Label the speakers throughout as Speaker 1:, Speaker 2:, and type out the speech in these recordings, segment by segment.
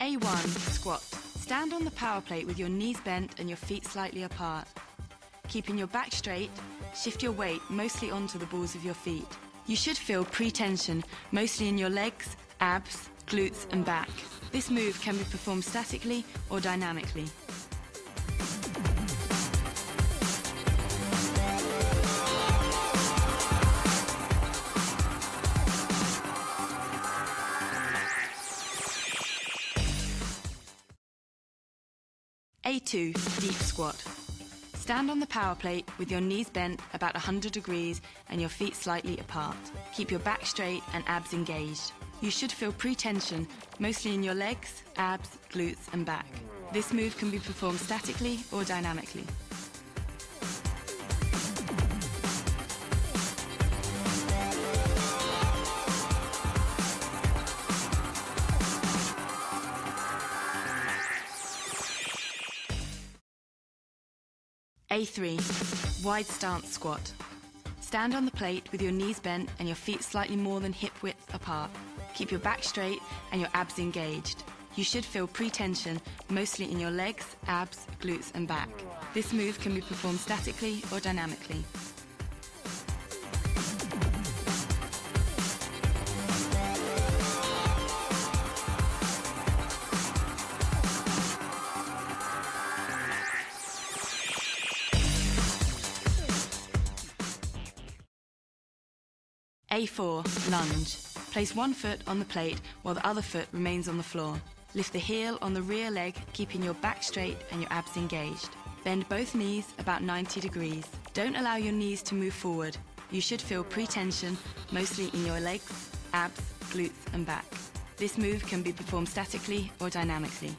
Speaker 1: A1, squat. Stand on the power plate with your knees bent and your feet slightly apart. Keeping your back straight, shift your weight mostly onto the balls of your feet. You should feel pre-tension, mostly in your legs, abs, glutes and back. This move can be performed statically or dynamically. A2, deep squat. Stand on the power plate with your knees bent about 100 degrees and your feet slightly apart. Keep your back straight and abs engaged. You should feel pre-tension, mostly in your legs, abs, glutes and back. This move can be performed statically or dynamically. A3, wide stance squat. Stand on the plate with your knees bent and your feet slightly more than hip width apart. Keep your back straight and your abs engaged. You should feel pre-tension, mostly in your legs, abs, glutes and back. This move can be performed statically or dynamically. A4, lunge. Place one foot on the plate while the other foot remains on the floor. Lift the heel on the rear leg, keeping your back straight and your abs engaged. Bend both knees about 90 degrees. Don't allow your knees to move forward. You should feel pre-tension, mostly in your legs, abs, glutes and back. This move can be performed statically or dynamically.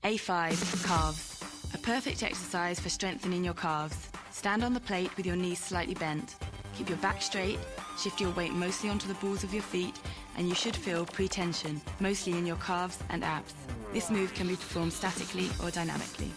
Speaker 1: A5, calves. A perfect exercise for strengthening your calves. Stand on the plate with your knees slightly bent. Keep your back straight, shift your weight mostly onto the balls of your feet, and you should feel pre-tension, mostly in your calves and abs. This move can be performed statically or dynamically.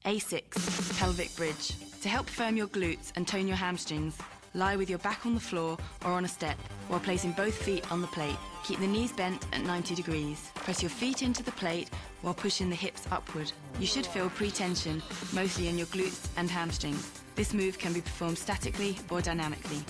Speaker 1: A6, pelvic bridge. To help firm your glutes and tone your hamstrings, lie with your back on the floor or on a step while placing both feet on the plate. Keep the knees bent at 90 degrees. Press your feet into the plate while pushing the hips upward. You should feel pre-tension, mostly in your glutes and hamstrings. This move can be performed statically or dynamically.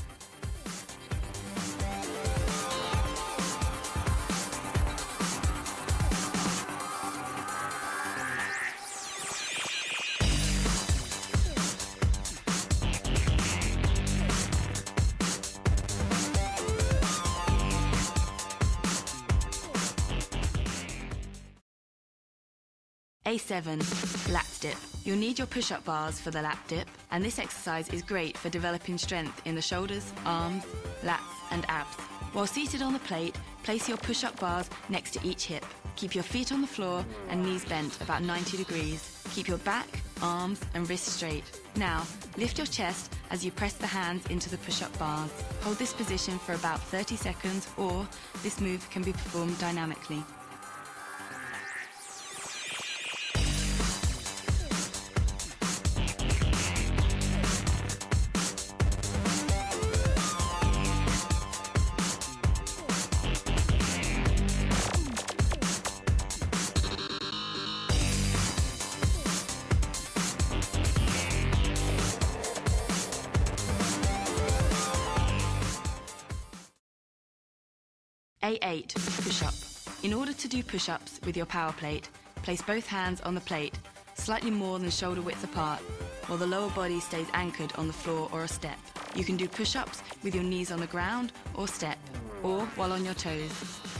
Speaker 1: A7, lat dip. You'll need your push-up bars for the lat dip, and this exercise is great for developing strength in the shoulders, arms, lats and abs. While seated on the plate, place your push-up bars next to each hip. Keep your feet on the floor and knees bent about 90 degrees. Keep your back, arms and wrists straight. Now, lift your chest as you press the hands into the push-up bars. Hold this position for about 30 seconds, or this move can be performed dynamically. A8, push-up. In order to do push-ups with your power plate, place both hands on the plate, slightly more than shoulder width apart, while the lower body stays anchored on the floor or a step. You can do push-ups with your knees on the ground or step, or while on your toes.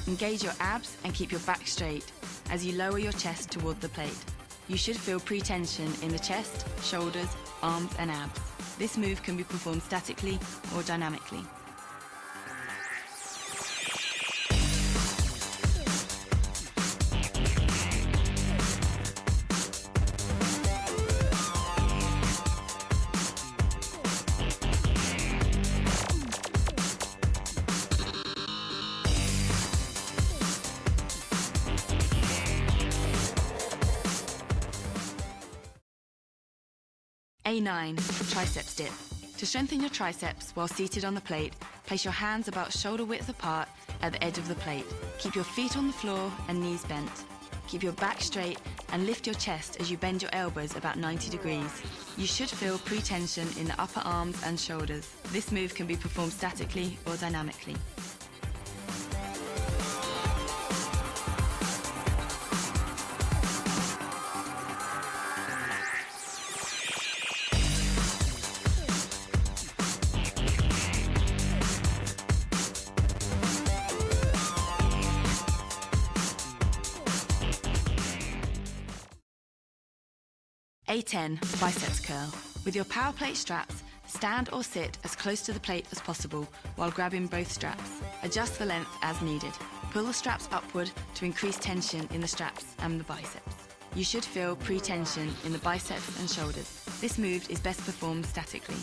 Speaker 1: Engage your abs and keep your back straight as you lower your chest toward the plate. You should feel pre-tension in the chest, shoulders, arms and abs. This move can be performed statically or dynamically. A9, triceps dip. To strengthen your triceps while seated on the plate, place your hands about shoulder width apart at the edge of the plate. Keep your feet on the floor and knees bent. Keep your back straight and lift your chest as you bend your elbows about 90 degrees. You should feel pre-tension in the upper arms and shoulders. This move can be performed statically or dynamically. A10, biceps curl. With your power plate straps, stand or sit as close to the plate as possible while grabbing both straps. Adjust the length as needed. Pull the straps upward to increase tension in the straps and the biceps. You should feel pre-tension in the biceps and shoulders. This move is best performed statically.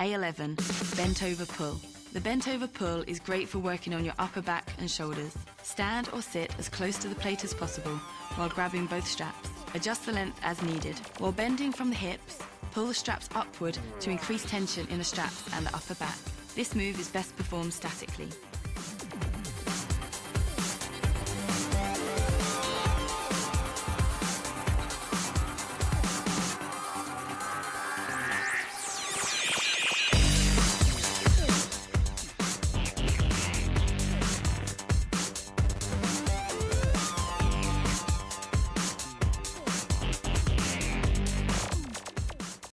Speaker 1: A11, bent over pull. The bent over pull is great for working on your upper back and shoulders. Stand or sit as close to the plate as possible while grabbing both straps. Adjust the length as needed. While bending from the hips, pull the straps upward to increase tension in the straps and the upper back. This move is best performed statically.